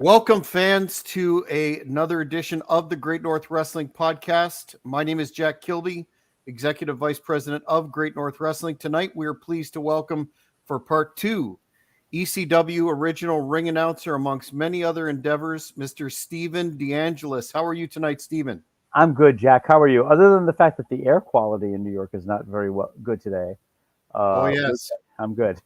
Welcome, fans, to another edition of the Great North Wrestling Podcast. My name is Jack Kilby, Executive Vice President of Great North Wrestling. Tonight, we are pleased to welcome, for Part 2, ECW original ring announcer, amongst many other endeavors, Mr. Steven DeAngelis. How are you tonight, Steven? I'm good, Jack. How are you? Other than the fact that the air quality in New York is not very good today. Yes. I'm good.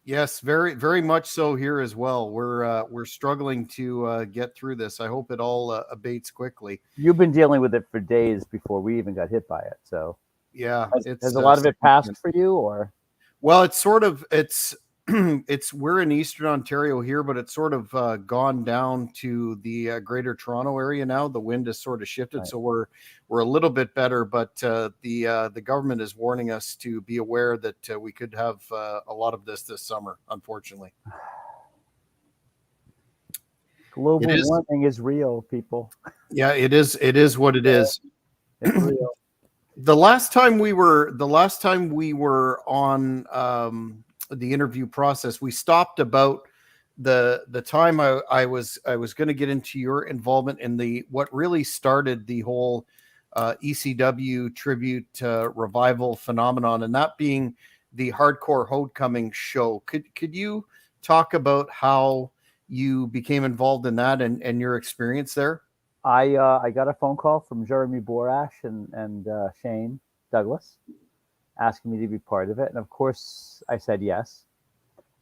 Yes, very, very much so here as well. We're struggling to get through this. I hope it all abates quickly. You've been dealing with it for days before we even got hit by it. So yeah, has a lot of it passed for you, or? Well, it's we're in Eastern Ontario here, but it's sort of gone down to the Greater Toronto area now. The wind has sort of shifted, right. So we're a little bit better. But the government is warning us to be aware that we could have a lot of this summer, unfortunately. Global warming is real, people. Yeah, it is. It is what it is. It's real. The last time we were on the interview process, we stopped about the time I was going to get into your involvement in what really started the whole ECW Tribute revival phenomenon, and that being the Hardcore Homecoming show. Could you talk about how you became involved in that and your experience there? I got a phone call from Jeremy Borash and Shane Douglas asking me to be part of it. And of course I said yes.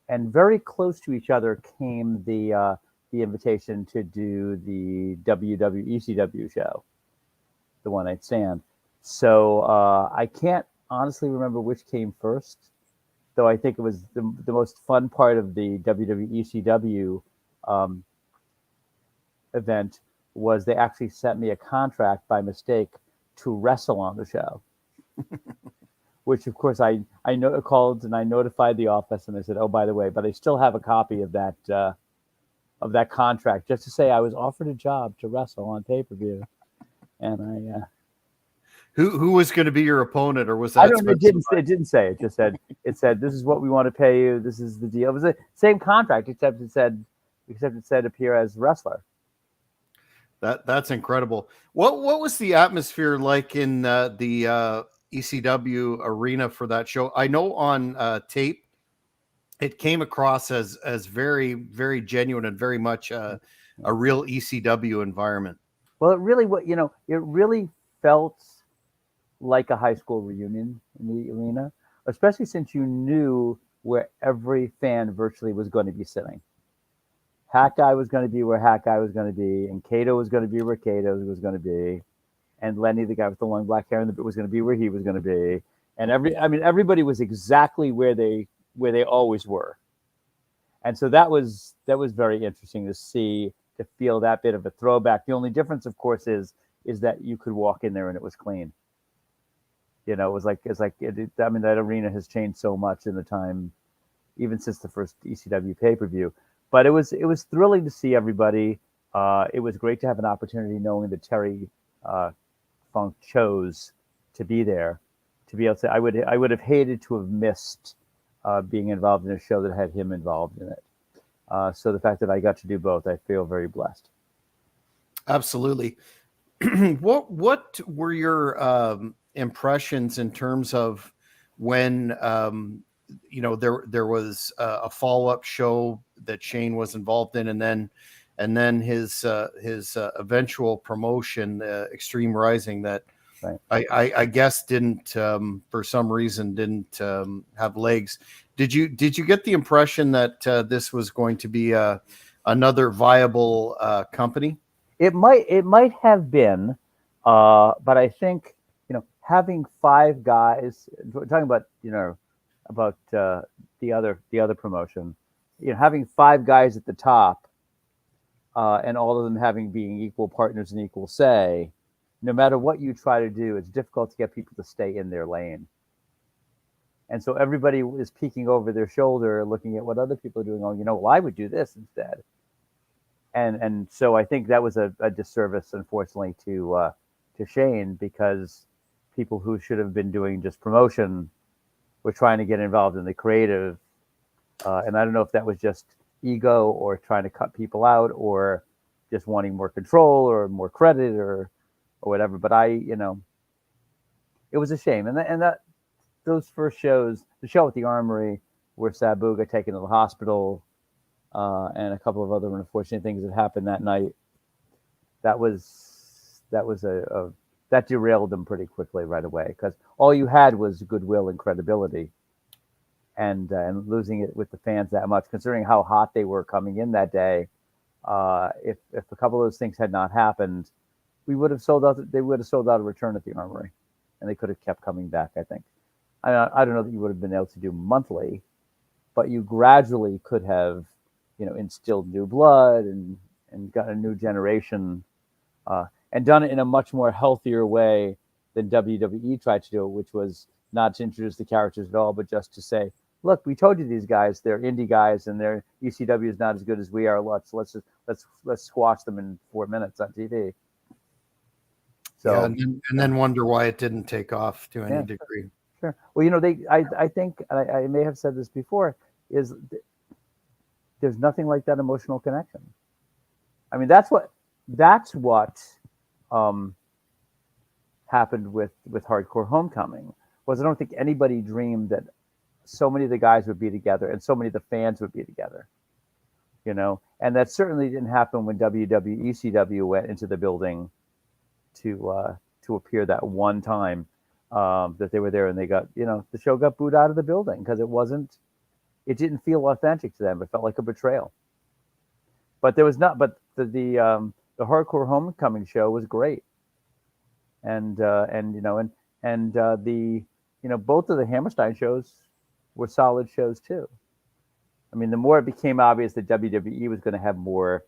And very close to each other came the invitation to do the WWE ECW show, the one night stand. So I can't honestly remember which came first, though I think it was the most fun part of the WWE ECW event was they actually sent me a contract by mistake to wrestle on the show, which of course I called and I notified the office and I said, oh, by the way, but I still have a copy of that contract just to say I was offered a job to wrestle on pay-per-view. And I, who was going to be your opponent, or was that? I don't know. It didn't say. It just said, this is what we want to pay you. This is the deal. It was the same contract, except it said appear as wrestler. That's incredible. What was the atmosphere like in the ECW arena for that show? I know on tape it came across as very, very genuine and very much a real ECW environment. Well, it really felt like a high school reunion in the arena, especially since you knew where every fan virtually was going to be sitting. Hat Guy was going to be where Hat Guy was going to be, and Kato was going to be where Kato was going to be, and Lenny, the guy with the long black hair, was going to be where he was going to be, and everybody was exactly where they always were, and so that was very interesting to see, to feel that bit of a throwback. The only difference, of course, is that you could walk in there and it was clean. It was like that arena has changed so much in the time, even since the first ECW pay-per-view. But it was thrilling to see everybody. It was great to have an opportunity, knowing that Terry Funk chose to be there, to be able to. I would have hated to have missed being involved in a show that had him involved in it. So the fact that I got to do both, I feel very blessed. Absolutely. What were your impressions in terms of when there was a follow-up show that Shane was involved in, and then his eventual promotion, Extreme Rising, that right. I guess didn't for some reason didn't have legs. Did you get the impression that this was going to be another viable company? It might have been, but I think having five guys, talking about the other promotion, having five guys at the top, and all of them being equal partners and equal say, no matter what you try to do, it's difficult to get people to stay in their lane. And so everybody is peeking over their shoulder, looking at what other people are doing, going, well, I would do this instead. And so I think that was a disservice, unfortunately, to Shane, because people who should have been doing just promotion were trying to get involved in the creative. And I don't know if that was just ego or trying to cut people out or just wanting more control or more credit or whatever. But it was a shame. And that those first shows, the show at the Armory where Sabu got taken to the hospital, and a couple of other unfortunate things that happened that night, that derailed them pretty quickly right away, because all you had was goodwill and credibility, and losing it with the fans that much, considering how hot they were coming in that day. If a couple of those things had not happened, we would have sold out. They would have sold out a return at the Armory, and they could have kept coming back. I think. I don't know that you would have been able to do monthly, but you gradually could have, instilled new blood and got a new generation, and done it in a much more healthier way than WWE tried to do, which was not to introduce the characters at all, but just to say, look, we told you these guys, they're indie guys and their ECW is not as good as we are. Let's squash them in 4 minutes on TV. So yeah, and then wonder why it didn't take off to any degree. Sure. Well, I think I may have said this before, is there's nothing like that emotional connection. I mean, that's what happened with Hardcore Homecoming. Was I don't think anybody dreamed that so many of the guys would be together and so many of the fans would be together, and that certainly didn't happen when WWE ECW went into the building to appear that one time that they were there, and they got, the show got booed out of the building because it didn't feel authentic to them. It felt like a betrayal. But there was not, but the Hardcore Homecoming show was great. And both of the Hammerstein shows were solid shows too. I mean, the more it became obvious that WWE was going to have more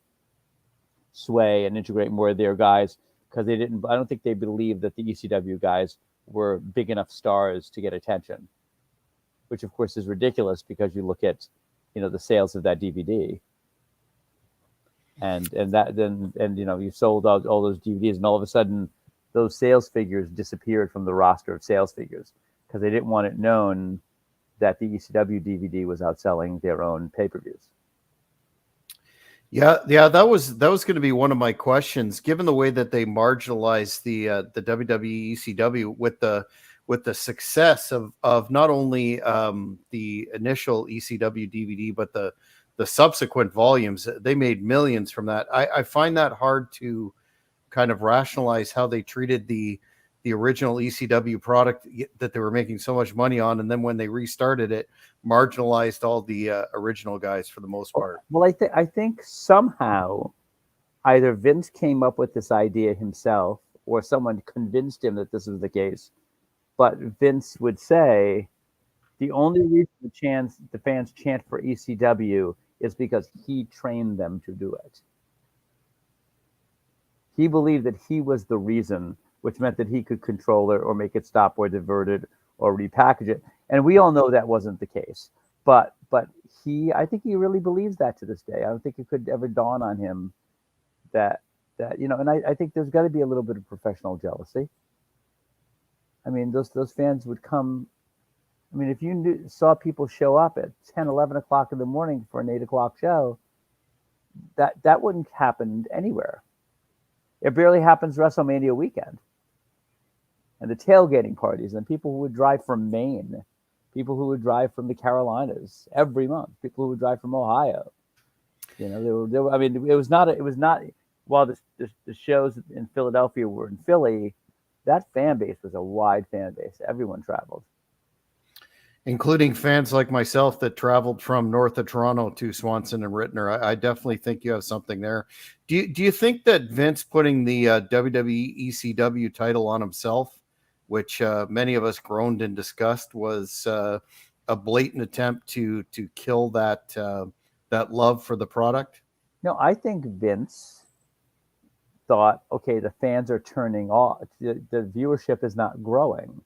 sway and integrate more of their guys, because I don't think they believed that the ECW guys were big enough stars to get attention, which of course is ridiculous because you look at, the sales of that DVD, and you sold out all those DVDs, and all of a sudden those sales figures disappeared from the roster of sales figures because they didn't want it known that the ECW DVD was outselling their own pay-per-views. Yeah, that was going to be one of my questions. Given the way that they marginalized the WWE ECW with the success of not only the initial ECW DVD, but the subsequent volumes, they made millions from that. I find that hard to kind of rationalize how they treated the original ECW product that they were making so much money on, and then when they restarted it, marginalized all the original guys for the most part. Well, I think somehow either Vince came up with this idea himself, or someone convinced him that this was the case. But Vince would say the only reason the fans chant for ECW is because he trained them to do it. He believed that he was the reason, which meant that he could control it or make it stop or divert it or repackage it. And we all know that wasn't the case. But I think he really believes that to this day. I don't think it could ever dawn on him that and I think there's got to be a little bit of professional jealousy. I mean, those fans would come. I mean, if you saw people show up at 10, 11 o'clock in the morning for an 8 o'clock show, that wouldn't happen anywhere. It barely happens WrestleMania weekend. And the tailgating parties, and people who would drive from Maine, people who would drive from the Carolinas every month, people who would drive from Ohio. I mean, it was not. While the shows in Philadelphia were in Philly, that fan base was a wide fan base. Everyone traveled, including fans like myself that traveled from north of Toronto to Swanson and Rittner. I definitely think you have something there. Do you think that Vince putting the WWE ECW title on himself, which many of us groaned in disgust, was a blatant attempt to kill that love for the product? No, I think Vince thought, okay, the fans are turning off. The viewership is not growing.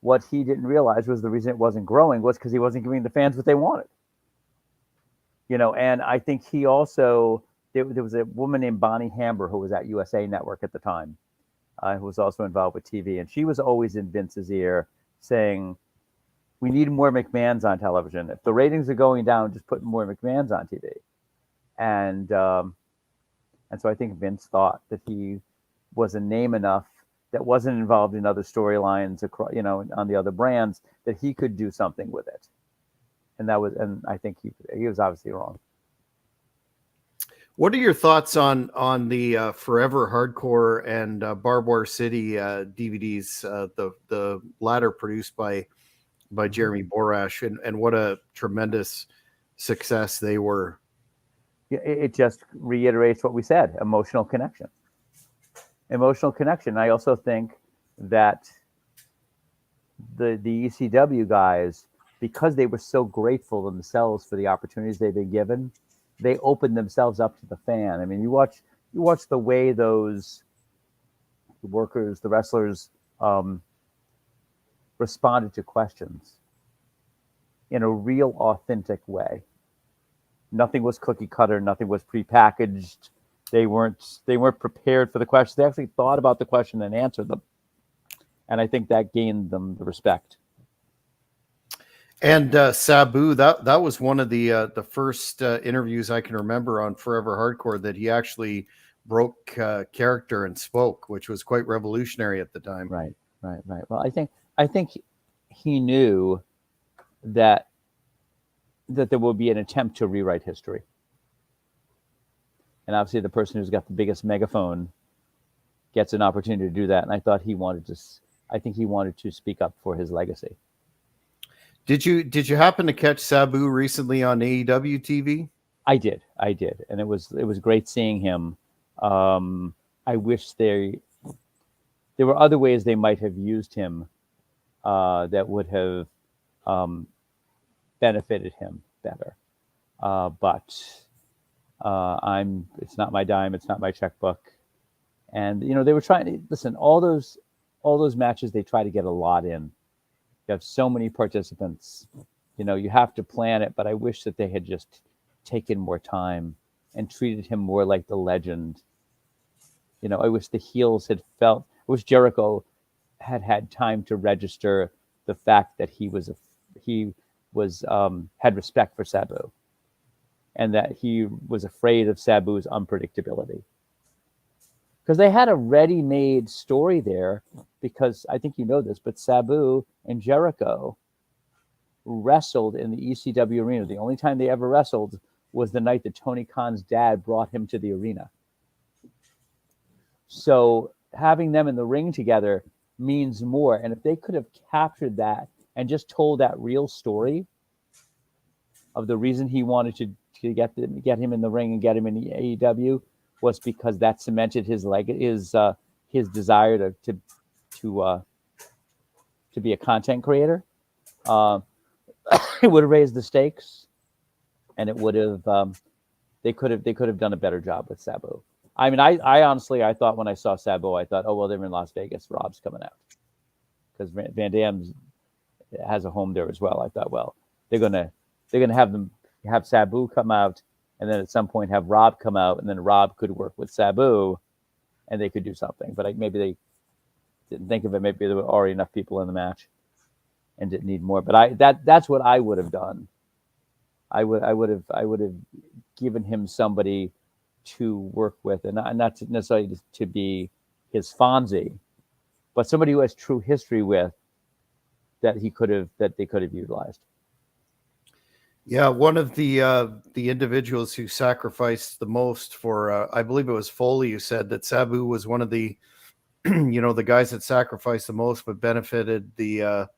What he didn't realize was the reason it wasn't growing was because he wasn't giving the fans what they wanted. And I think he also, there was a woman named Bonnie Hamber who was at USA Network at the time, who was also involved with TV. And she was always in Vince's ear saying, we need more McMahons on television. If the ratings are going down, just put more McMahons on TV. And so I think Vince thought that he was a name enough that wasn't involved in other storylines across, on the other brands, that he could do something with it. And I think he was obviously wrong. What are your thoughts on the Forever Hardcore and Barbwire City DVDs? The latter produced by Jeremy Borash, and what a tremendous success they were. It just reiterates what we said: emotional connection. I also think that the ECW guys, because they were so grateful themselves for the opportunities they've been given, they opened themselves up to the fan. I mean, you watch the way those workers, the wrestlers, responded to questions in a real, authentic way. Nothing was cookie cutter. Nothing was prepackaged. They weren't prepared for the question. They actually thought about the question and answered them, and I think that gained them the respect. And Sabu, that was one of the first interviews I can remember on Forever Hardcore that he actually broke character and spoke, which was quite revolutionary at the time. Right. Well, I think he knew that there will be an attempt to rewrite history, and obviously the person who's got the biggest megaphone gets an opportunity to do that. And I think he wanted to speak up for his legacy. Did you happen to catch Sabu recently on AEW TV? I did, and it was great seeing him. I wish there were other ways they might have used him that would have benefited him better. But it's not my dime, it's not my checkbook. And they were trying to listen. All those matches, they try to get a lot in. You have so many participants, you have to plan it, but I wish that they had just taken more time and treated him more like the legend. I wish the heels I wish Jericho had time to register the fact that he had respect for Sabu, and that he was afraid of Sabu's unpredictability. Because they had a ready-made story there, because I think you know this, but Sabu and Jericho wrestled in the ECW arena. The only time they ever wrestled was the night that Tony Khan's dad brought him to the arena. So having them in the ring together means more. And if they could have captured that and just told that real story of the reason he wanted to get him in the ring and get him in the AEW, was because that cemented his desire to be a content creator. It would have raised the stakes, and it would have they could have done a better job with Sabu. I mean, I honestly thought when I saw Sabu, I thought, oh well, they're in Las Vegas, Rob's coming out, because Van Dam has a home there as well. I thought, well, they're gonna have Sabu come out, and then at some point have Rob come out, and then Rob could work with Sabu, and they could do something. But maybe they didn't think of it. Maybe there were already enough people in the match and didn't need more. But that's what I would have done. I would have given him somebody to work with, and not necessarily to be his Fonzie, but somebody who has true history with, that they could have utilized. Yeah, one of the individuals who sacrificed the most for, I believe it was Foley, who said that Sabu was one of the, the guys that sacrificed the most but benefited the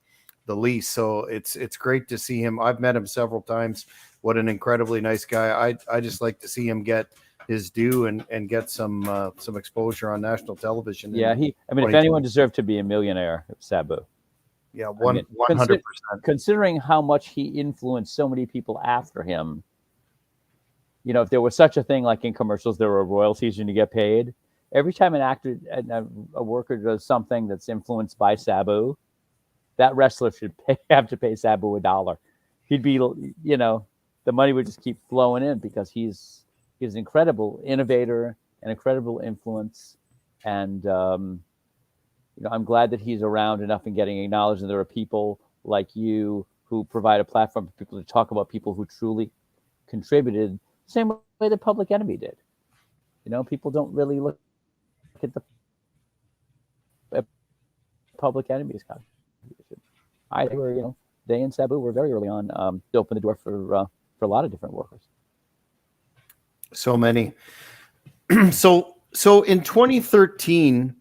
least. So it's great to see him. I've met him several times. What an incredibly nice guy. I just like to see him get his due and get some exposure on national television. Yeah, if anyone deserved to be a millionaire, it's Sabu. Yeah, 100%. Considering how much he influenced so many people after him, if there was such a thing like in commercials, there were royalties and you get paid. Every time an actor, a worker does something that's influenced by Sabu, that wrestler should have to pay Sabu $1. He'd be, the money would just keep flowing in, because he's an incredible innovator, an incredible influence, and I'm glad that he's around enough and getting acknowledged. And there are people like you who provide a platform for people to talk about people who truly contributed, the same way that Public Enemy did. People don't really look at Public Enemy's contribution. They were, they and Sabu were very early on to open the door for a lot of different workers. So many. So in 2013,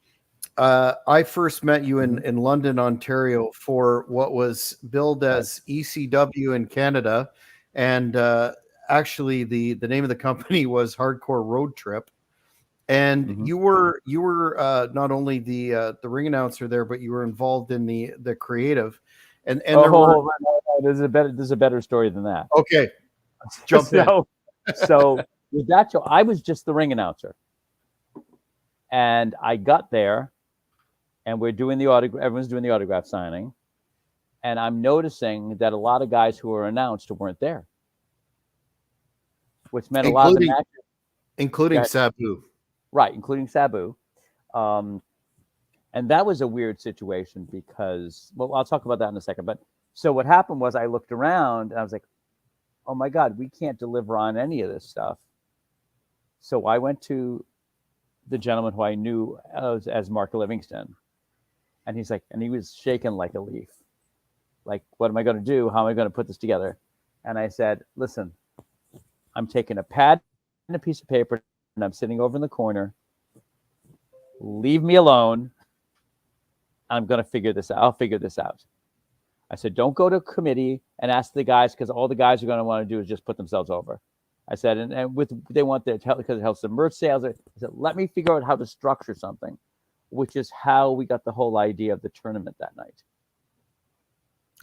I first met you in London, Ontario, for what was billed as ECW in Canada, and actually the name of the company was Hardcore Roadtrip. And you were not only the ring announcer there, but you were involved in the creative. And there's a better story than that. Okay, jump in. So with that show, I was just the ring announcer, and I got there, and we're doing the autograph. Everyone's doing the autograph signing, and I'm noticing that a lot of guys who were announced weren't there, which meant a lot of the matches, including Sabu, right? Including Sabu, and that was a weird situation because, well, I'll talk about that in a second. But so what happened was I looked around and I was like, oh my God, we can't deliver on any of this stuff. So I went to the gentleman who I knew as Mark Livingston. And he's like, and he was shaking like a leaf. Like, what am I going to do? How am I going to put this together? And I said, listen, I'm taking a pad and a piece of paper and I'm sitting over in the corner. Leave me alone. I'm going to figure this out. I'll figure this out. I said, don't go to a committee and ask the guys, because all the guys are going to want to do is just put themselves over. I said, and they want their because it helps the merch sales. I said, let me figure out how to structure something, which is how we got the whole idea of the tournament that night.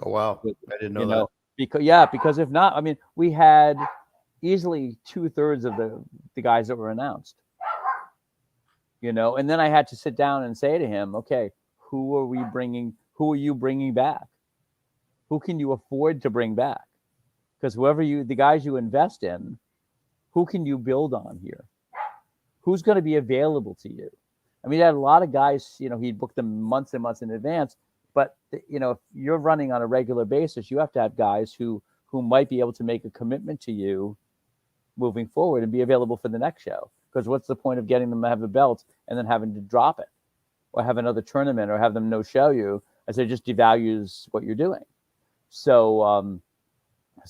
Oh wow, I didn't know that. Because if not, I mean, we had easily 2/3 of the guys that were announced. And then I had to sit down and say to him, okay, who are you bringing back? Who can you afford to bring back? Because the guys you invest in, who can you build on here? Who's going to be available to you? I mean, he had a lot of guys, he'd booked them months and months in advance. But, if you're running on a regular basis, you have to have guys who might be able to make a commitment to you moving forward and be available for the next show. Because what's the point of getting them to have a belt and then having to drop it or have another tournament or have them no show you? I said, it just devalues what you're doing. So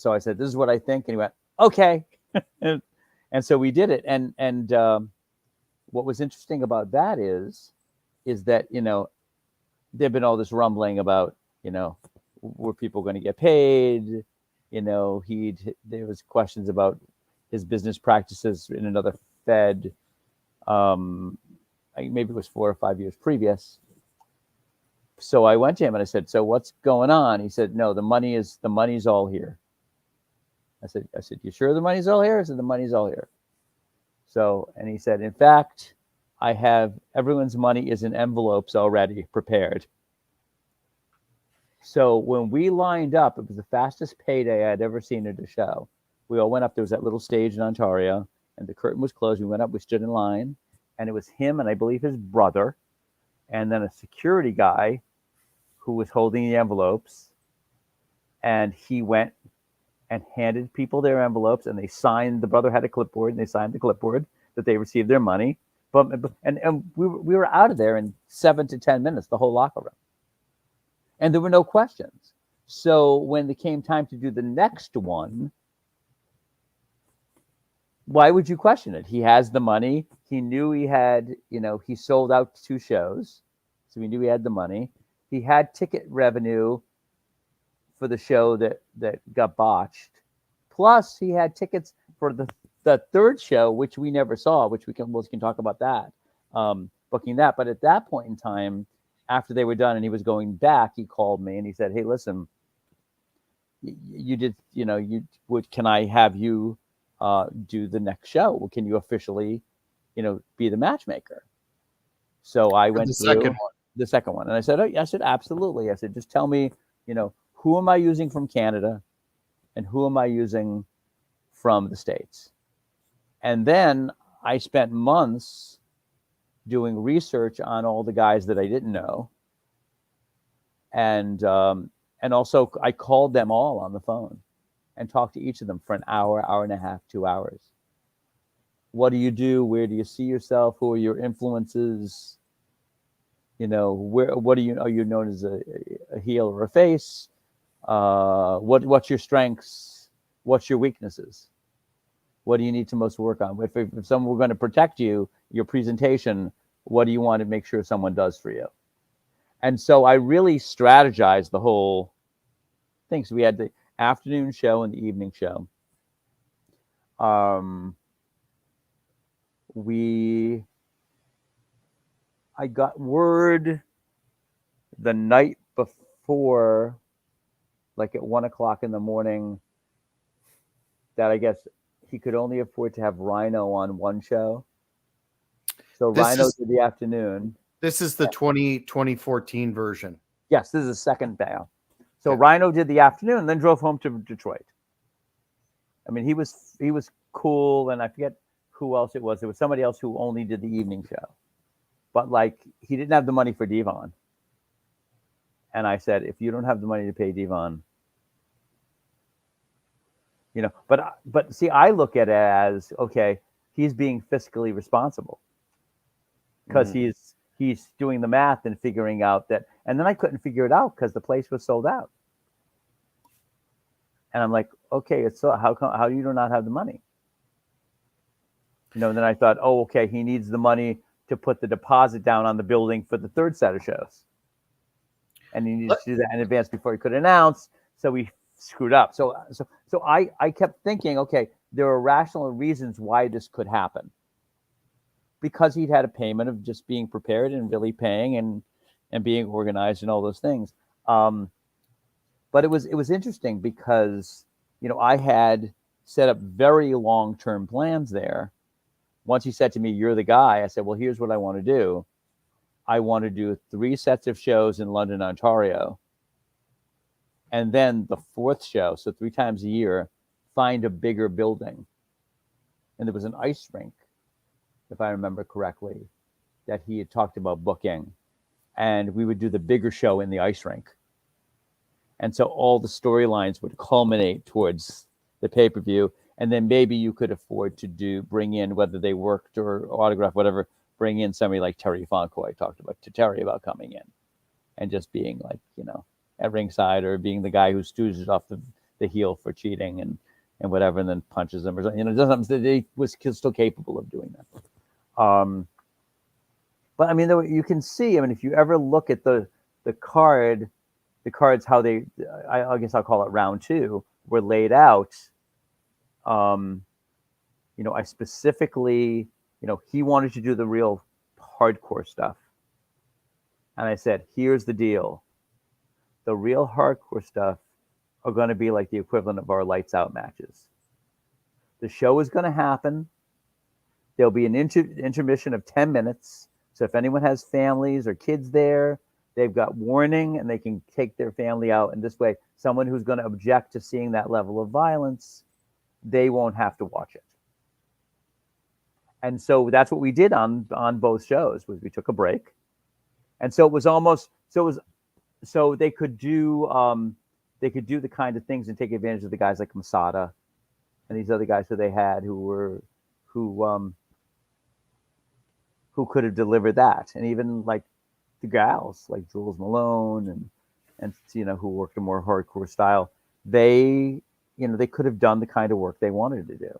I said, this is what I think. And he went, okay. and so we did it. And what was interesting about that is that, there'd been all this rumbling about, were people going to get paid? There was questions about his business practices in another Fed. Maybe it was 4 or 5 years previous. So I went to him and I said, so what's going on? He said, no, the money's all here. I said, you sure the money's all here? I said, the money's all here. So, and he said, in fact, I have everyone's money is in envelopes already prepared. So when we lined up, it was the fastest payday I'd ever seen at a show. We all went up. There was that little stage in Ontario and the curtain was closed. We went up, we stood in line, and it was him and I believe his brother, and then a security guy who was holding the envelopes. And he went and handed people their envelopes, and they signed. The brother had a clipboard, and they signed the clipboard that they received their money. And we were out of there in 7 to 10 minutes, the whole locker room. And there were no questions. So when it came time to do the next one, why would you question it? He has the money. He knew he had, he sold out 2 shows. So he knew he had the money. He had ticket revenue for the show that got botched. Plus, he had tickets for the 3rd show, which we never saw, which we can talk about that, booking that. But at that point in time, after they were done and he was going back, he called me and he said, hey, listen, you did, can I have you do the next show? Well, can you officially, be the matchmaker? So I went through the second one. And I said, absolutely. I said, just tell me, who am I using from Canada and who am I using from the States? And then I spent months doing research on all the guys that I didn't know. And And also, I called them all on the phone and talked to each of them for an hour, hour and a half, 2 hours. What do you do? Where do you see yourself? Who are your influences? You know, what are you known as a heel or a face? What's your strengths? What's your weaknesses? What do you need to most work on? If someone were going to protect you, your presentation, what do you want to make sure someone does for you? And so I really strategized the whole thing. So we had the afternoon show and the evening show. I got word the night before, like at 1 o'clock in the morning, that I guess he could only afford to have Rhino on one show. So Rhino did the afternoon. This is the 2014 version. Yes, this is the second day. So Rhino did the afternoon and then drove home to Detroit. I mean, he was cool, and I forget who else it was. There was somebody else who only did the evening show. But like, he didn't have the money for Devon. And I said, if you don't have the money to pay Devon, you know, but see, I look at it as, okay, he's being fiscally responsible because he's doing the math and figuring out that, and then I couldn't figure it out because the place was sold out. And I'm like, okay, it's so how do you not have the money? You know, and then I thought, oh, okay, he needs the money to put the deposit down on the building for the third set of shows. And he needed to do that in advance before he could announce. So we screwed up. So I kept thinking, okay, there are rational reasons why this could happen. Because he'd had a payment of just being prepared and really paying and being organized and all those things. But it was interesting because, you know, I had set up very long-term plans there. Once he said to me, you're the guy, I said, well, here's what I want to do. I want to do 3 sets of shows in London, Ontario. And then the 4th show, so 3 times a year, find a bigger building. And there was an ice rink, if I remember correctly, that he had talked about booking. And we would do the bigger show in the ice rink. And so all the storylines would culminate towards the pay-per-view. And then maybe you could afford to bring in, whether they worked or autograph, whatever, bring in somebody like Terry Fonco. I talked to Terry about coming in and just being like, you know, at ringside, or being the guy who stoozes off the heel for cheating and whatever, and then punches them or something. You know, something that he was still capable of doing that. But I mean, you can see, I mean, if you ever look at the cards, how they, I guess I'll call it round 2, were laid out. You know, I specifically, you know, he wanted to do the real hardcore stuff. And I said, here's the deal. The real hardcore stuff are going to be like the equivalent of our lights out matches. The show is going to happen. There'll be an intermission of 10 minutes. So if anyone has families or kids there, they've got warning and they can take their family out. And this way, someone who's going to object to seeing that level of violence, they won't have to watch it. And so that's what we did on both shows. Was we took a break. And so it was almost, so they could do the kind of things and take advantage of the guys like Masada and these other guys who they had who could have delivered that. And even like the gals like Jules Malone and you know, who worked a more hardcore style, they could have done the kind of work they wanted to do.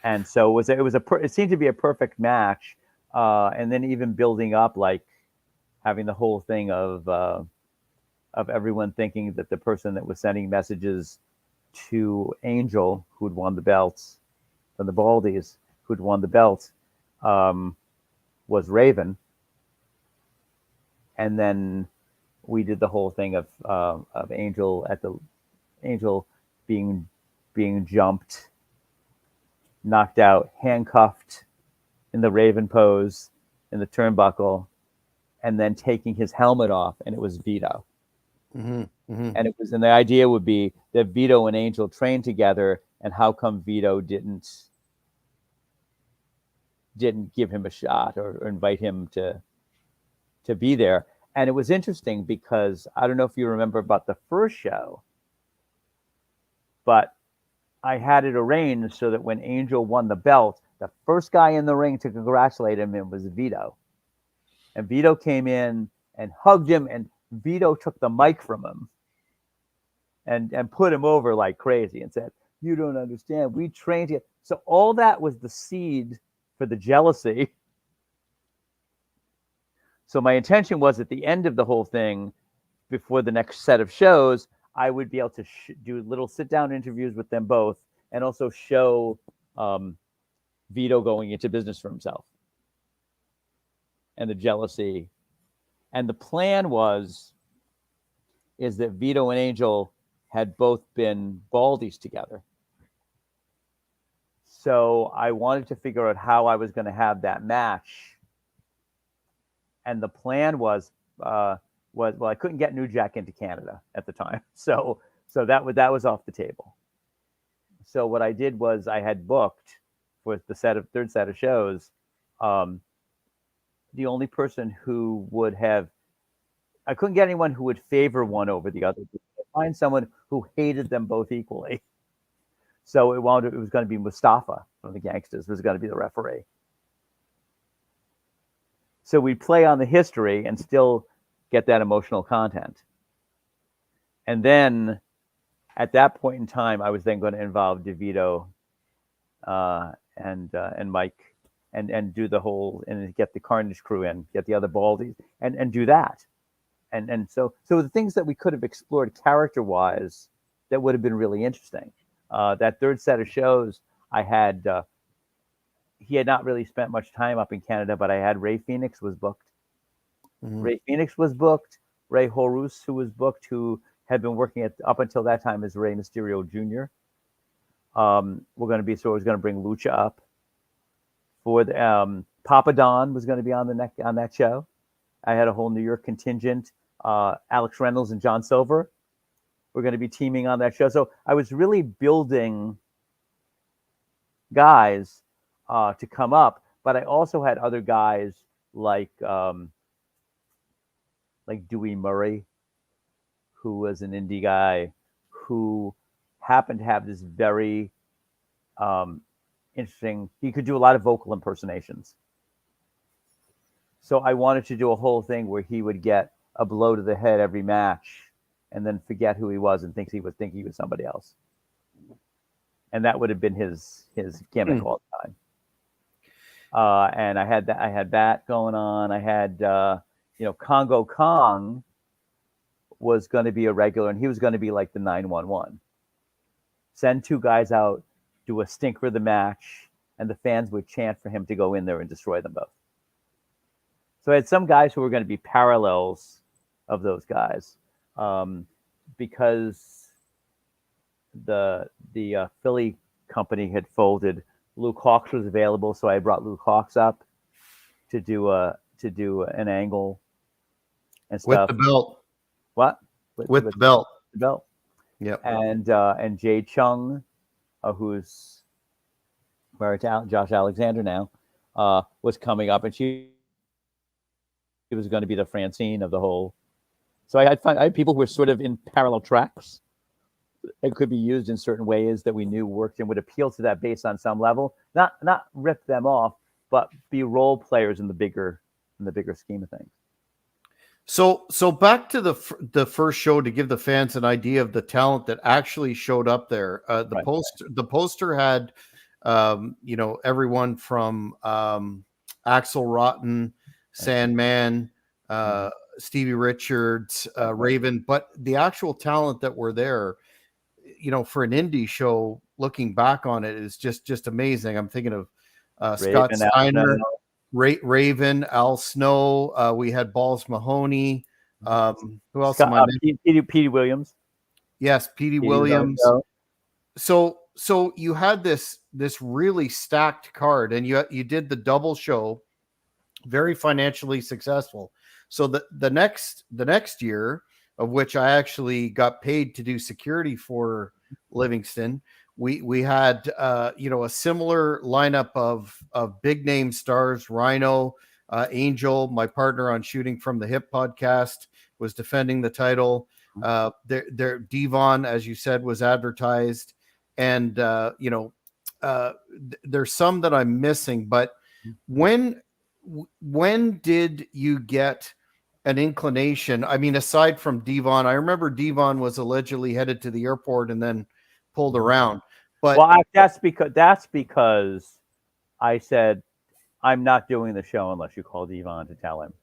And so it seemed to be a perfect match. And then even building up, like having the whole thing of everyone thinking that the person that was sending messages to Angel, who'd won the belts, from the Baldies, who'd won the belts, was Raven. And then we did the whole thing of Angel being jumped, knocked out, handcuffed in the Raven pose in the turnbuckle, and then taking his helmet off, and it was Vito. Mm-hmm, mm-hmm. And the idea would be that Vito and Angel trained together, and how come Vito didn't give him a shot or invite him to be there. And it was interesting because I don't know if you remember about the first show, but I had it arranged so that when Angel won the belt, the first guy in the ring to congratulate him was Vito. And Vito came in and hugged him, and Vito took the mic from him and put him over like crazy and said, "You don't understand. We trained you." So all that was the seed for the jealousy. So my intention was at the end of the whole thing, before the next set of shows, I would be able to do little sit-down interviews with them both, and also show Vito going into business for himself and the jealousy. And the plan is that Vito and Angel had both been Baldies together. So I wanted to figure out how I was going to have that match. And the plan was I couldn't get New Jack into Canada at the time, so that was off the table. So what I did was I had booked for the third set of shows. The only person who would have, I couldn't get anyone who would favor one over the other. Find someone who hated them both equally. So it was going to be Mustafa from the Gangsters was going to be the referee. So we'd play on the history and still get that emotional content. And then at that point in time, I was then going to involve DeVito and Mike and do the whole, and get the Carnage crew in, get the other Baldies and do that. And so the things that we could have explored character-wise that would have been really interesting. That third set of shows, I had, he had not really spent much time up in Canada, but I had Ray Phoenix was booked. Mm-hmm. Ray Phoenix was booked. Ray Horus, who was booked, who had been working up until that time as Rey Mysterio Jr. We're going to be, so I was going to bring Lucha up. For the Papa Don was going to be on that show. I had a whole New York contingent. Alex Reynolds and John Silver were going to be teaming on that show. So I was really building guys to come up, but I also had other guys like Dewey Murray, who was an indie guy who happened to have this very interesting, he could do a lot of vocal impersonations. So I wanted to do a whole thing where he would get a blow to the head every match and then forget who he was and think he was somebody else. And that would have been his gimmick all the time. And I had that going on. I had, Congo Kong was going to be a regular, and he was going to be like the 911. Send two guys out, do a stinker of the match, and the fans would chant for him to go in there and destroy them both. So I had some guys who were going to be parallels of those guys, because the Philly company had folded. Luke Hawx was available, so I brought Luke Hawx up to do an angle and stuff. With the belt. What? With the belt. The belt. Yep. And Jay Chung, who's married to Josh Alexander now, was coming up, and she was going to be the Francine of the whole. So I had people who were sort of in parallel tracks. It could be used in certain ways that we knew worked and would appeal to that base on some level. Not rip them off, but be role players in the bigger scheme of things. So back to the first show, to give the fans an idea of the talent that actually showed up there. The poster had everyone from Axel Rotten, Sandman, Stevie Richards, Raven, but the actual talent that were there, for an indie show, looking back on it, is just amazing. I'm thinking of Scott Steiner, Raven, Al Snow. We had Balls Mahoney. Who else? Petey Williams. Yes, Petey Williams. So you had this really stacked card, and you did the double show, very financially successful. So the next year, of which I actually got paid to do security for Livingston, we had a similar lineup of big name stars: Rhino, Angel, my partner on Shooting from the Hip podcast, was defending the title. Devon, as you said, was advertised, and there's some that I'm missing. But when did you get an inclination? I mean, aside from Devon, I remember Devon was allegedly headed to the airport and then pulled around. But well, that's because I said I'm not doing the show unless you call Devon to tell him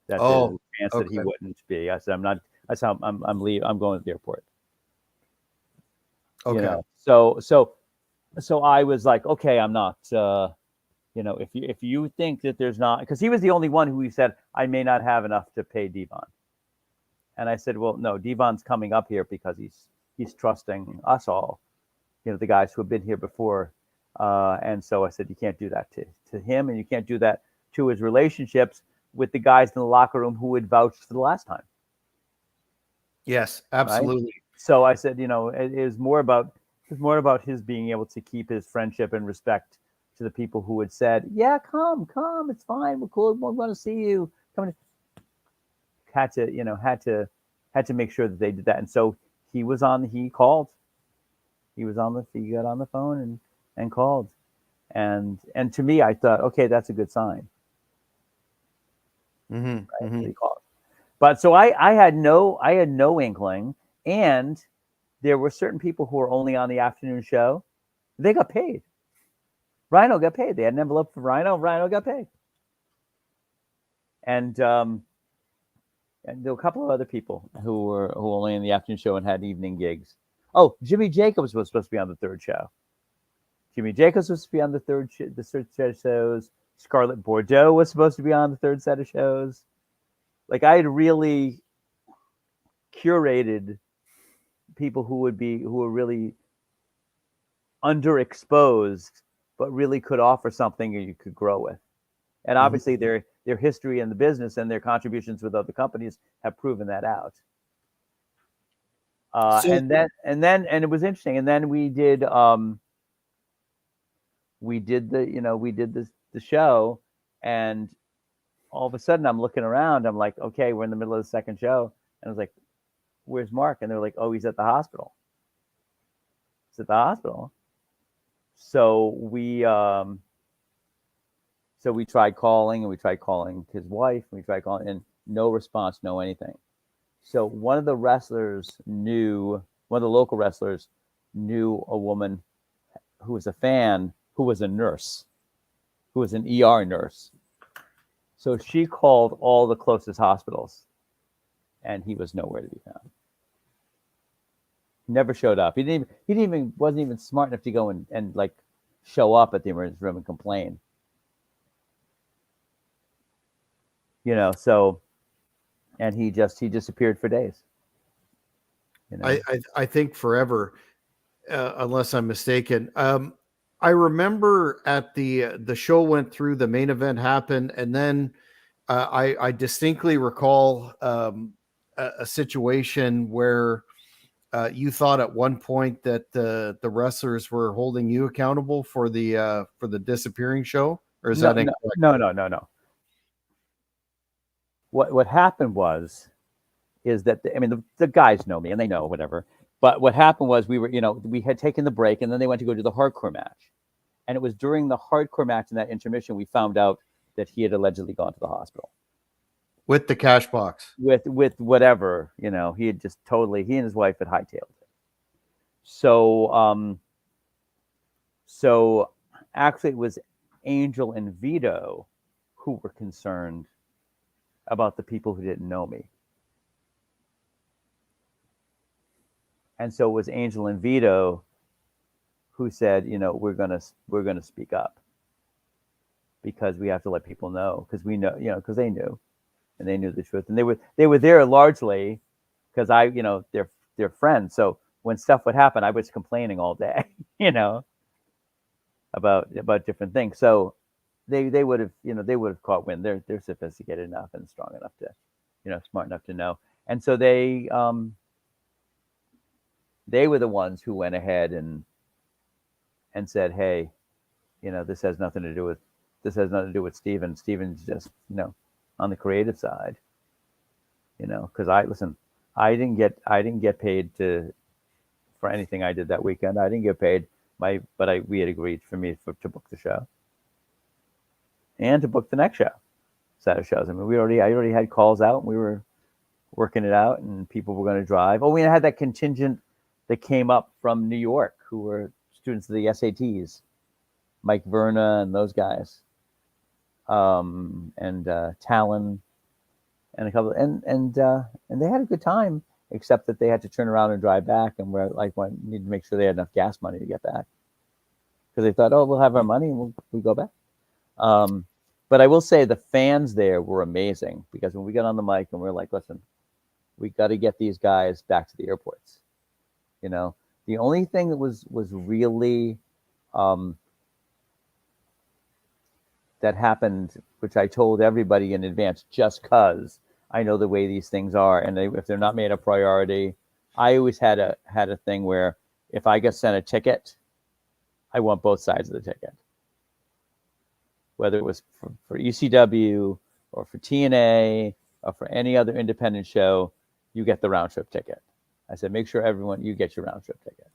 that there's a chance that he wouldn't be. I said I'm not. I said I'm leaving. I'm going to the airport. Okay. You know? So I was like, okay, I'm not. If you think that there's not, because he was the only one who he said I may not have enough to pay Devon, and I said, well, no, Devon's coming up here because he's trusting us all, the guys who have been here before, and so I said you can't do that to him, and you can't do that to his relationships with the guys in the locker room who had vouched for the last time. Yes, absolutely. Right? So I said, it was more about his being able to keep his friendship and respect to the people who had said, yeah, come, it's fine, we're cool, we want to see you. Come in. Had to make sure that they did that. And so he got on the phone and called. And to me, I thought, okay, that's a good sign. Mm-hmm. Right? Mm-hmm. So he called. But so I had no inkling, and there were certain people who were only on the afternoon show. They got paid. Rhino got paid. They had an envelope for Rhino. Rhino got paid. And there were a couple of other people who were only in the afternoon show and had evening gigs. Oh, Jimmy Jacobs was supposed to be on the third show. Jimmy Jacobs was supposed to be on the third set of shows. Scarlett Bordeaux was supposed to be on the third set of shows. Like, I had really curated people who were really underexposed, but really could offer something you could grow with. And obviously their history in the business and their contributions with other companies have proven that out. And it was interesting. And then we did the show, and all of a sudden I'm looking around. I'm like, okay, we're in the middle of the second show. And I was like, where's Mark? And they're like, oh, he's at the hospital. He's at the hospital. So we tried calling, and we tried calling his wife, and we tried calling, and no response, no anything. So one of the local wrestlers knew a woman who was a fan, who was a nurse, who was an ER nurse. So she called all the closest hospitals, and he was nowhere to be found. Never showed up. He wasn't even smart enough to go and like show up at the emergency room and complain. So, and he disappeared for days. I think forever, unless I'm mistaken. I remember at the show went through, the main event happened, and then I distinctly recall a situation where you thought at one point that the wrestlers were holding you accountable for the disappearing show, or is that incorrect? No. What happened is that the guys know me and they know whatever. But what happened was we had taken the break, and then they went to go do the hardcore match, and it was during the hardcore match in that intermission we found out that he had allegedly gone to the hospital with the cash box, with whatever, he had just totally, he and his wife had hightailed it. So actually it was Angel and Vito who were concerned about the people who didn't know me. And so it was Angel and Vito who said, we're gonna speak up, because we have to let people know, because we know, because they knew, and they knew the truth, and they were there largely because they're friends. So when stuff would happen, I was complaining all day, about different things. So they would have caught wind. They're sophisticated enough and strong enough to, smart enough to know. And so they were the ones who went ahead and said, hey, this has nothing to do with this has nothing to do with Steven. Steven's just, on the creative side, because I didn't get paid for anything I did that weekend. I didn't get paid. We had agreed for me to book the show and to book the next set of shows. I mean, I already had calls out, and we were working it out, and people were going to drive. Oh, we had that contingent that came up from New York who were students of the SATs, Mike Verna and those guys, and Talon, and a couple, and they had a good time, except that they had to turn around and drive back, and needed to make sure they had enough gas money to get back, because they thought, oh, we'll have our money and we'll go back. But I will say the fans there were amazing, because when we got on the mic and we were like, listen, we got to get these guys back to the airports. The only thing that was really that happened, which I told everybody in advance, just because I know the way these things are, and if they're not made a priority, I always had a thing where if I get sent a ticket, I want both sides of the ticket. Whether it was for ECW or for TNA or for any other independent show, you get the round trip ticket. I said, make sure you get your round trip ticket.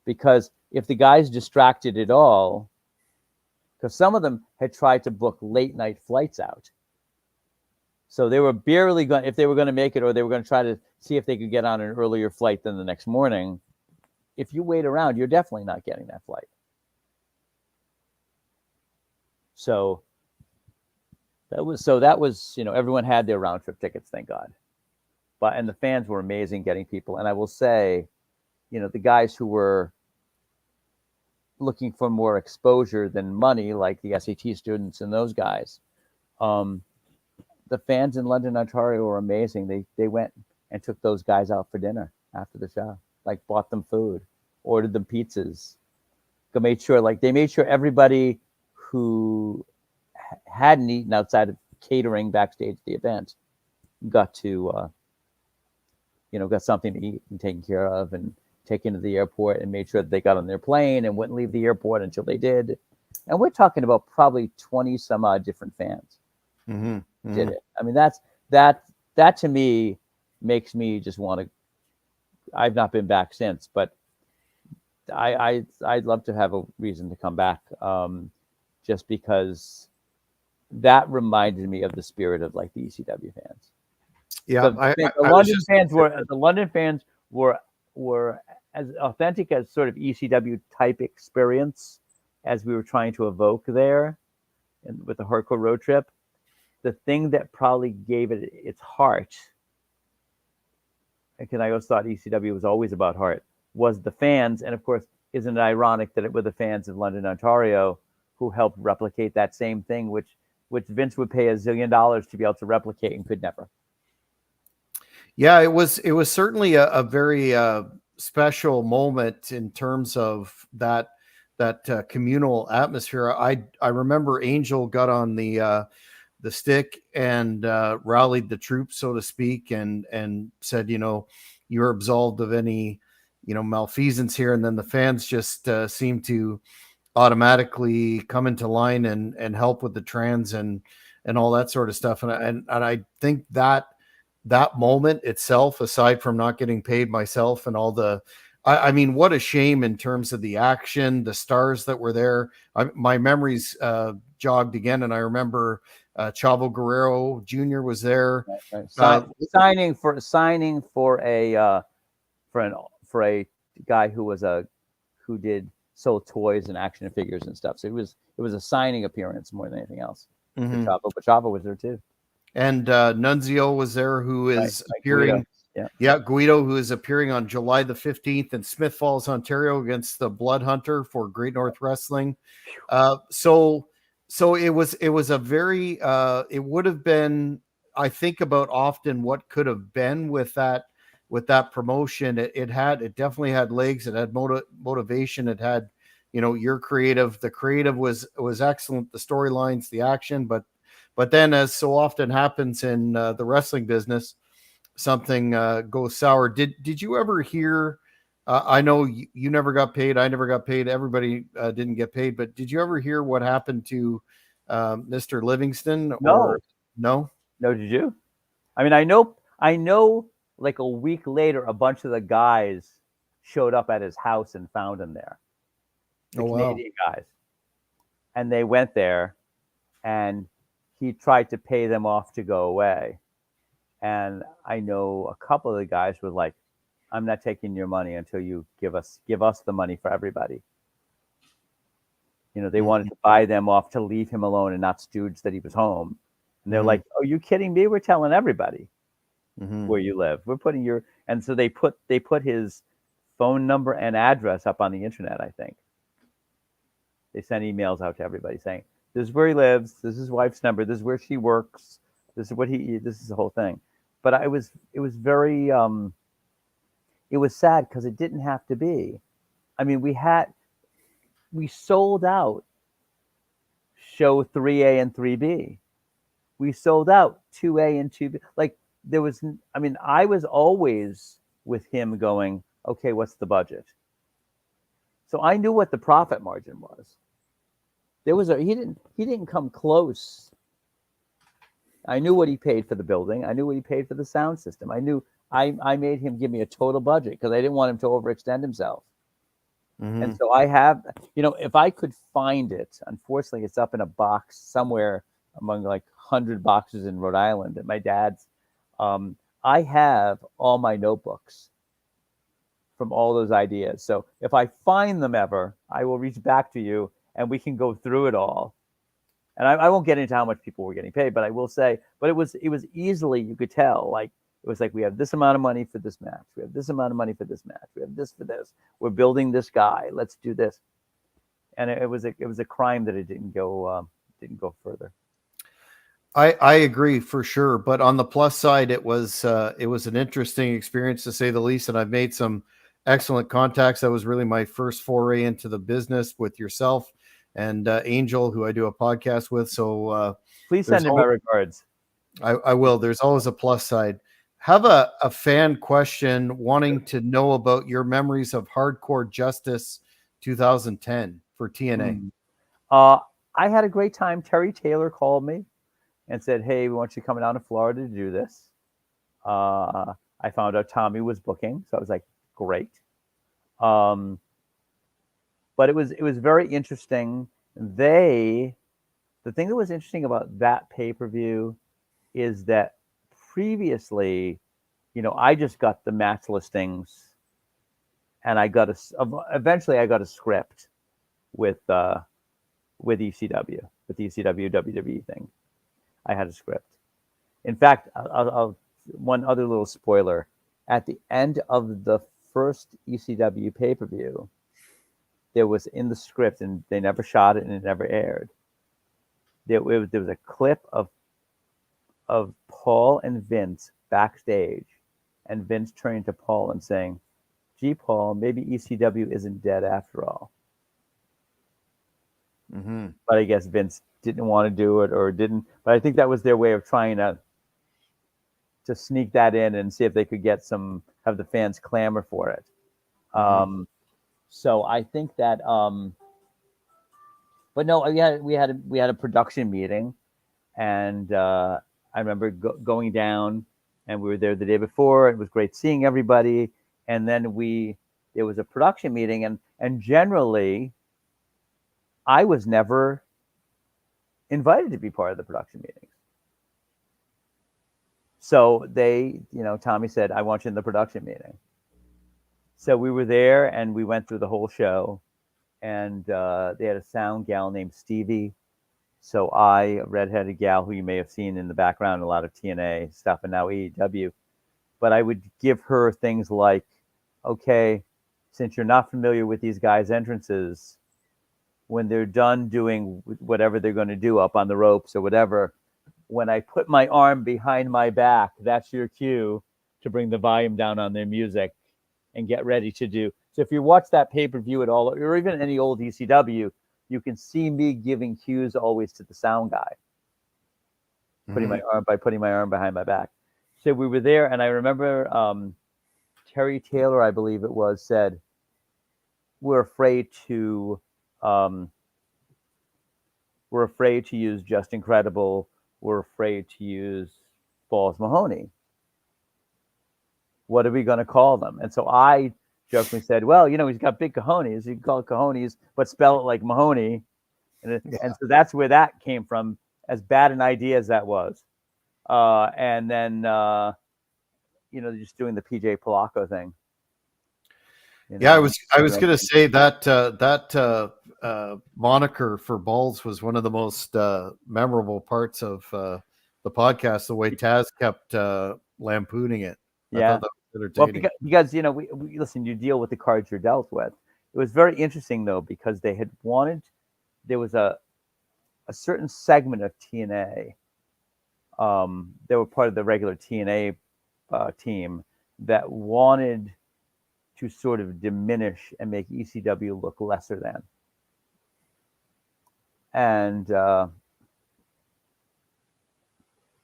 Because if the guys distracted at all, because some of them had tried to book late night flights out. So they were barely going, if they were going to make it, or they were going to try to see if they could get on an earlier flight than the next morning. If you wait around, you're definitely not getting that flight. So that was, everyone had their round trip tickets, thank God. And the fans were amazing getting people. And I will say, the guys who were looking for more exposure than money, like the SAT students and those guys, the fans in London, Ontario were amazing. They went and took those guys out for dinner after the show, like bought them food, ordered them pizzas. They made sure everybody who hadn't eaten outside of catering backstage at the event got to, got something to eat and taken care of, and taken to the airport, and made sure that they got on their plane and wouldn't leave the airport until they did. And we're talking about probably 20 some odd different fans did it. I mean, that to me makes me just want to. I've not been back since, but I'd love to have a reason to come back, just because that reminded me of the spirit of like the ECW fans. Yeah, the London fans were as authentic as sort of ECW type experience as we were trying to evoke there, and with the Hardcore Roadtrip. The thing that probably gave it its heart, because I always thought ECW was always about heart, was the fans. And of course, isn't it ironic that it were the fans of London, Ontario, who helped replicate that same thing, which Vince would pay $1 zillion to be able to replicate and could never. Yeah, it was certainly a very special moment in terms of that communal atmosphere. I remember Angel got on the stick and rallied the troops, so to speak, and said, you're absolved of any, malfeasance here. And then the fans just seem to automatically come into line and help with the trans and all that sort of stuff. And I think that moment itself, aside from not getting paid myself and all the, I mean, what a shame in terms of the action, the stars that were there. My memories jogged again, and I remember Chavo Guerrero Jr. was there, right. Signing for a guy who sold toys and action figures and stuff. So it was a signing appearance more than anything else. Mm-hmm. But Chavo was there too. And Nunzio was there, who is appearing. Guido, who is appearing on July the 15th in Smith Falls, Ontario, against the Blood Hunter for Great North Wrestling. So it was a very. It would have been. I think about often what could have been with that promotion. It definitely had legs. It had motivation. It had, your creative. The creative was excellent. The storylines, the action, but then, as so often happens in the wrestling business, something goes sour. Did you ever hear I know you never got paid. I never got paid. Everybody didn't get paid. But did you ever hear what happened to Mr. Livingston? Or No, no? no, did you? I mean, I know. Like a week later, a bunch of the guys showed up at his house and found him there. The Oh wow. Canadian guys, and they went there, and he tried to pay them off to go away. And I know a couple of the guys were like, "I'm not taking your money until you give us the money for everybody." They wanted to buy them off to leave him alone and not stooge that he was home. And they're like, "Oh, you kidding me? We're telling everybody where you live. We're putting your..." And so they put his phone number and address up on the internet. I think they sent emails out to everybody saying, "This is where he lives. This is his wife's number. This is where she works. This is what he. This is the whole thing." But it was very it was sad because it didn't have to be. I mean, we sold out show 3A and 3B. We sold out 2A and 2B. Like there was, I mean, I was always with him going, okay, what's the budget? So I knew what the profit margin was. He didn't come close. I knew what he paid for the building. I knew what he paid for the sound system. I made him give me a total budget because I didn't want him to overextend himself. And so I have, if I could find it, unfortunately, it's up in a box somewhere among like 100 boxes in Rhode Island at my dad's. I have all my notebooks from all those ideas. So if I find them ever, I will reach back to you and we can go through it all. And I won't get into how much people were getting paid, but I will say, but it was easily, you could tell, like, it was like, we have this amount of money for this match. We have this amount of money for this match. We have this for this. We're building this guy. Let's do this. And it was a crime that it didn't go further. I agree for sure. But on the plus side, it was an interesting experience to say the least. And I've made some excellent contacts. That was really my first foray into the business with yourself and Angel, who I do a podcast with. So please send in my regards. I will. There's always a plus side. Have a fan question wanting to know about your memories of Hardcore Justice 2010 for TNA. I had a great time. Terry Taylor called me and said, "Hey, we want you coming down to Florida to do this." I found out Tommy was booking, so I was like, "Great." But it was very interesting. The thing that was interesting about that pay-per-view is that previously, I just got the match listings, and eventually I got a script with ECW, with the ECW WWE thing. I had a script. In fact, I'll one other little spoiler. At the end of the first ECW pay-per-view, there was in the script, and they never shot it and it never aired. There was a clip of Paul and Vince backstage, and Vince turning to Paul and saying, "Gee, Paul, maybe ECW isn't dead after all." But I guess Vince didn't want to do it or didn't. But I think that was their way of trying to sneak that in and see if they could have the fans clamor for it. So I think that, but no, we had a production meeting, and I remember going down, and we were there the day before. It was great seeing everybody, and then there was a production meeting, and generally, I was never invited to be part of the production meetings. So Tommy said, "I want you in the production meeting." So we were there, and we went through the whole show, and they had a sound gal named Stevie. So a redheaded gal who you may have seen in the background, a lot of TNA stuff, and now AEW. But I would give her things like, "Okay, since you're not familiar with these guys' entrances, when they're done doing whatever they're going to do up on the ropes or whatever, when I put my arm behind my back, that's your cue to bring the volume down on their music and get ready to do." So if you watch that pay-per-view at all, or even any old ECW, you can see me giving cues always to the sound guy, putting my arm behind my back. So we were there, and I remember Terry Taylor, I believe it was, said, we're afraid to use Just Incredible. We're afraid to use Balls Mahoney. What are we going to call them? And so I jokingly said, well, he's got big cojones. You can call it cojones, but spell it like Mahoney. And so that's where that came from, as bad an idea as that was. And then, just doing the PJ Polacco thing. I was going to say that moniker for Balls was one of the most memorable parts of the podcast. The way Taz kept lampooning it. I thought that was entertaining. Well, because we listen. You deal with the cards you're dealt with. It was very interesting though, because they had wanted. There was a certain segment of TNA. They were part of the regular TNA team that wanted to sort of diminish and make ECW look lesser than. And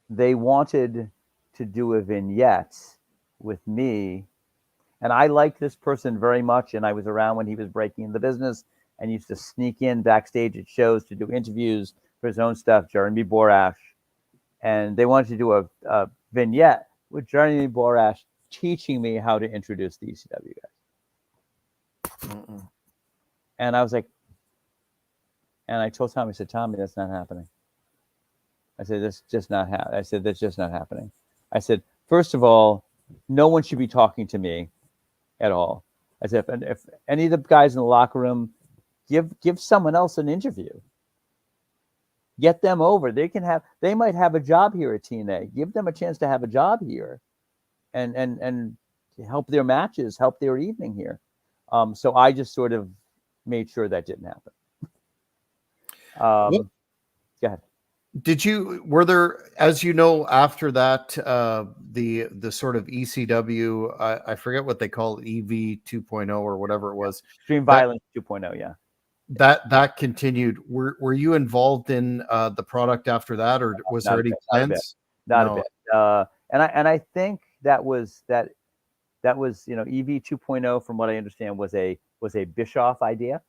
they wanted to do a vignette with me. And I liked this person very much. And I was around when he was breaking in the business and used to sneak in backstage at shows to do interviews for his own stuff, Jeremy Borash. And they wanted to do a vignette with Jeremy Borash teaching me how to introduce the ECW guys. And I was like, and I told Tommy, I said, Tommy, that's not happening. I said, that's just not happening. I said, first of all, no one should be talking to me at all. I said, if any of the guys in the locker room, give someone else an interview. Get them over. They might have a job here at TNA. Give them a chance to have a job here and help their matches, help their evening here. So I just sort of made sure that didn't happen. Go ahead. Were there, as you know, after that, the sort of ECW, I forget what they call it, EV 2.0 or whatever it was. Extreme Violence 2.0, yeah. That continued. Were you involved in the product after that, or was there any plans? Not a bit. And I think that was EV 2.0, from what I understand, was a Bischoff idea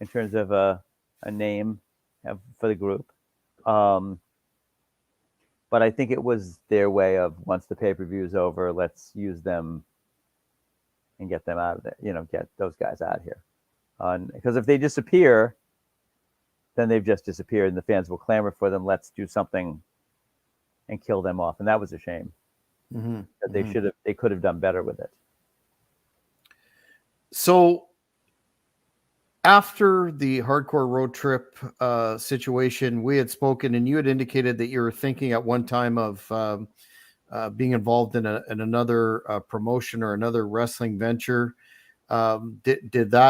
in terms of a name for the group. But I think it was their way of, once the pay-per-view is over, let's use them and get them out of there. Get those guys out of here. Because if they disappear, then they've just disappeared, and the fans will clamor for them. Let's do something and kill them off, and that was a shame. That they could have done better with it. So after the Hardcore Road Trip situation, we had spoken, and you had indicated that you were thinking at one time of being involved in another promotion or another wrestling venture. Did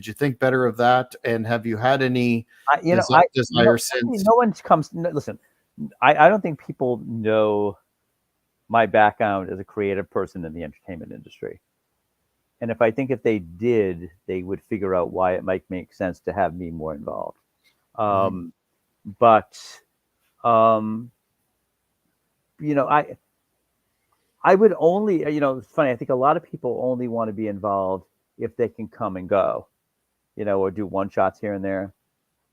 you think better of that? And have you had any desire since? No one comes. Listen, I don't think people know my background as a creative person in the entertainment industry. And if they did, they would figure out why it might make sense to have me more involved. But I would only, it's funny. I think a lot of people only want to be involved if they can come and go, or do one shots here and there.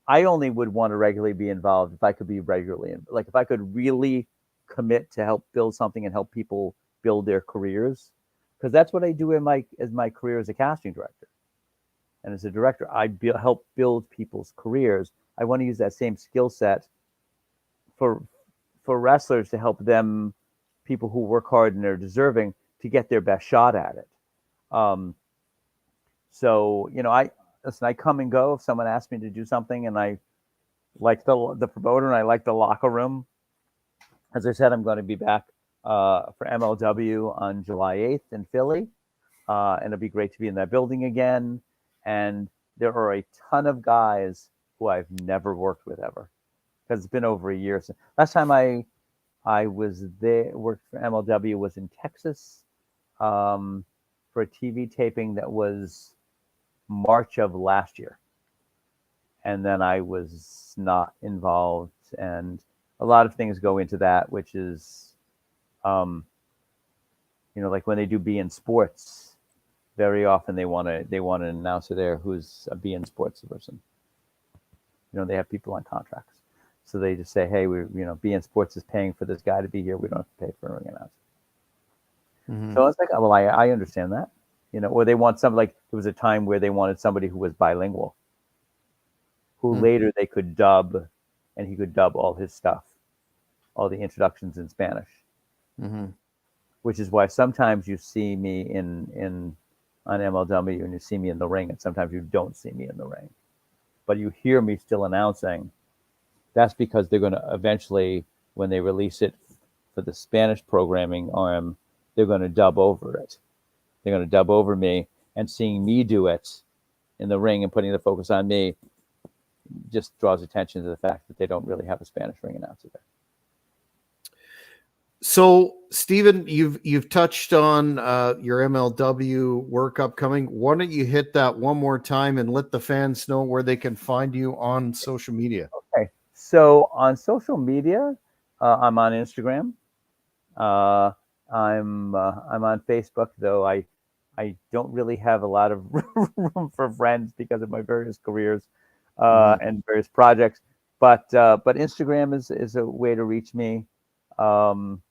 I only would want to regularly be involved if I could be regularly, like if I could really commit to help build something and help people build their careers, because that's what I do as my career as a casting director. And as a director, I help build people's careers. I want to use that same skill set for wrestlers to help them, people who work hard and are deserving, to get their best shot at it. So, I come and go if someone asks me to do something, and I like the promoter and I like the locker room. As I said, I'm going to be back for MLW on July 8th in Philly. And it'll be great to be in that building again. And there are a ton of guys who I've never worked with ever, because it's been over a year since last time I was there, worked for MLW, was in Texas for a TV taping that was March of last year. And then I was not involved, and a lot of things go into that, which is Like when they do BN Sports, very often they want an announcer there who's a BN Sports person. They have people on contracts, so they just say, hey, BN Sports is paying for this guy to be here. We don't have to pay for an announcer. Mhm. So I was like, oh, well, I understand that. Or they want something, like there was a time where they wanted somebody who was bilingual, who later they could dub, and he could dub all his stuff, all the introductions in Spanish. Mhm. Which is why sometimes you see me on MLW and you see me in the ring, and sometimes you don't see me in the ring, but you hear me still announcing. That's because they're going to eventually, when they release it for the Spanish programming arm, they're going to dub over it. They're going to dub over me, and seeing me do it in the ring and putting the focus on me just draws attention to the fact that they don't really have a Spanish ring announcer there. So, Steven, you've touched on your MLW work upcoming. Why don't you hit that one more time and let the fans know where they can find you on social media? Okay, so on social media, I'm on Instagram. I'm on Facebook, though I don't really have a lot of room for friends because of my various careers and various projects. But Instagram is a way to reach me. I'm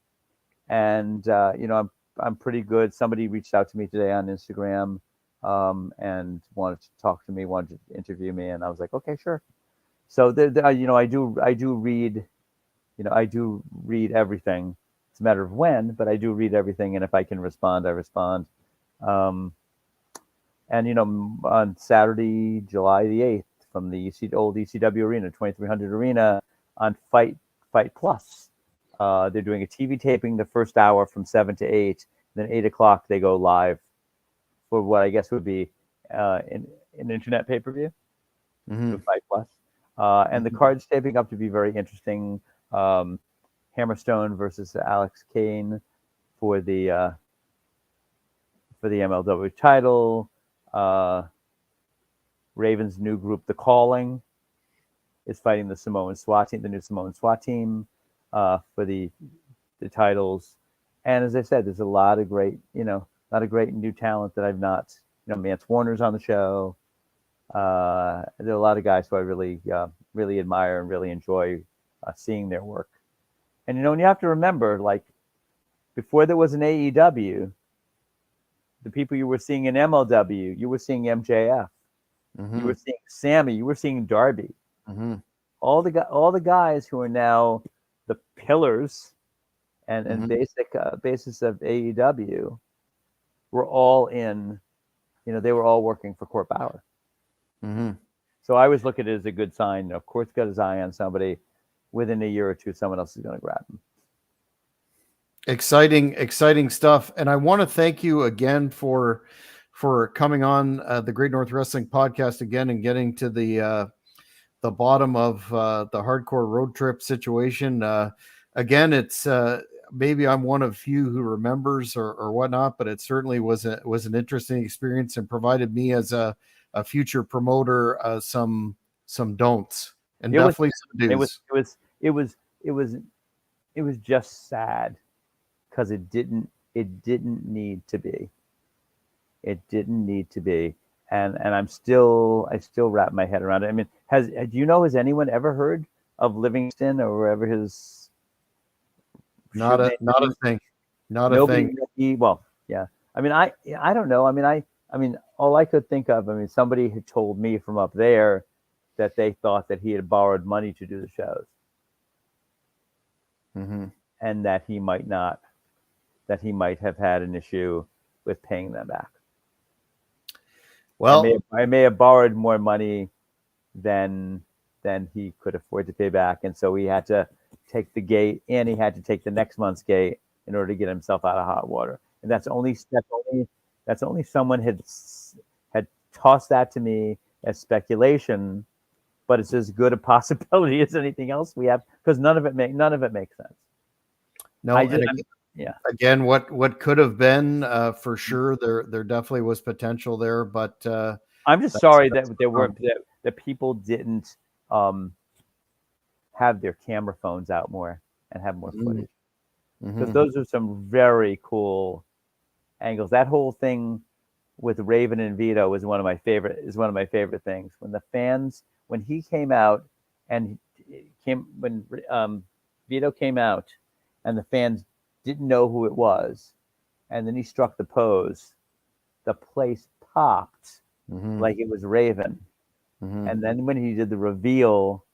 pretty good. Somebody reached out to me today on Instagram and wanted to talk to me, wanted to interview me, and I was like, okay, sure. So I do read, I do read everything. It's a matter of when, but I do read everything, and if I can respond, I respond. On Saturday, July the 8th, from the old ECW Arena, 2300 Arena, on Fight Plus. They're doing a TV taping the first hour from 7 to 8. Then 8 o'clock, they go live for what I guess would be an internet pay-per-view through Fight Plus. And the card's shaping up to be very interesting. Hammerstone versus Alex Kane for the MLW title. Raven's new group, The Calling, is fighting the Samoan SWAT team, the new Samoan SWAT team, for the titles. And as I said, there's a lot of great new talent that I've not. Mance Warner's on the show. There are a lot of guys who I really admire and really enjoy seeing their work. And and you have to remember, like, before there was an AEW, the people you were seeing in MLW, you were seeing MJF, you were seeing Sammy, you were seeing Darby. All the guys who are now the pillars and basic basis of AEW were all in. They were all working for Court Bauer. So I always look at it as a good sign. Of course, got his eye on somebody. Within a year or two, someone else is going to grab him. Exciting stuff. And I want to thank you again for coming on the Great North Wrestling Podcast again and getting to the bottom of the Hardcore Road Trip situation. Again, it's maybe I'm one of few who remembers or whatnot, but it certainly was an interesting experience and provided me as a future promoter some don'ts and definitely some do's. It was just sad because it didn't need to be. It didn't need to be. And I still wrap my head around it. I mean, has anyone ever heard of Livingston or wherever his not a thing. Well, yeah. I mean, I don't know. I mean, all I could think of, somebody had told me from up there that they thought that he had borrowed money to do the shows. And that he might have had an issue with paying them back. Well, I may have borrowed more money than he could afford to pay back, and so he had to take the gate, and he had to take the next month's gate in order to get himself out of hot water. And that's only someone had tossed that to me as speculation, but it's as good a possibility as anything else we have, because none of it makes sense. No, again, what could have been for sure. There definitely was potential there, but I'm just sorry that people didn't have their camera phones out more and have more footage, because those are some very cool angles. That whole thing with Raven and Vito is one of my favorite things. When the fans, when he came out and when Vito came out and the fans didn't know who it was, and then he struck the pose, the place popped like it was Raven. And then when he did the reveal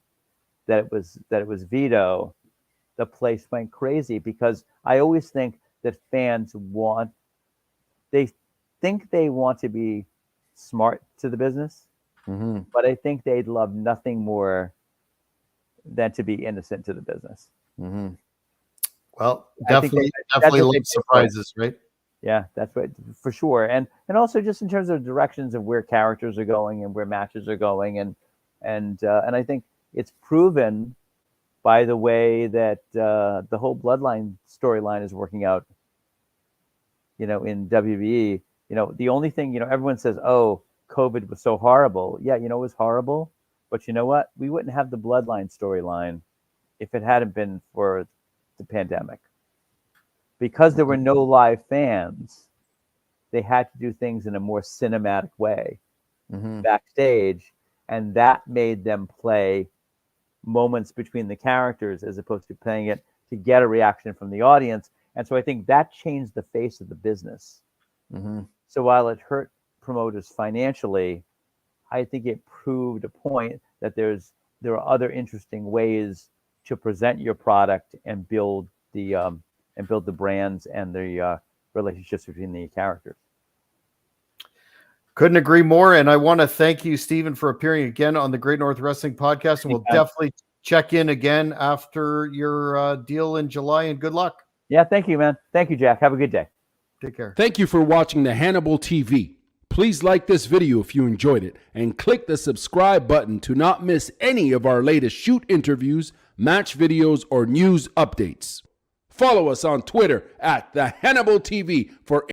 that it was Vito, the place went crazy, because I always think that fans think they want to be smart to the business, but I think they'd love nothing more than to be innocent to the business. Well, definitely love surprises, right? Yeah, that's right, for sure. And also just in terms of directions of where characters are going and where matches are going, and I think it's proven by the way that the whole Bloodline storyline is working out, in WWE. The only thing, everyone says, oh, COVID was so horrible. Yeah, it was horrible. But you know what? We wouldn't have the Bloodline storyline if it hadn't been for the pandemic. Because there were no live fans, they had to do things in a more cinematic way backstage. And that made them play moments between the characters as opposed to playing it to get a reaction from the audience. And so I think that changed the face of the business. So while it hurt promoters financially, I think it proved a point that there are other interesting ways to present your product and build the brands and the relationships between the characters. Couldn't agree more. And I want to thank you, Stephen, for appearing again on the Great North Wrestling Podcast. And we'll definitely check in again after your deal in July, and good luck. Yeah, thank you, man. Thank you, Jack. Have a good day. Take care. Thank you for watching the Hannibal TV. Please like this video if you enjoyed it, and click the subscribe button to not miss any of our latest shoot interviews, match videos, or news updates. Follow us on Twitter at the Hannibal TV for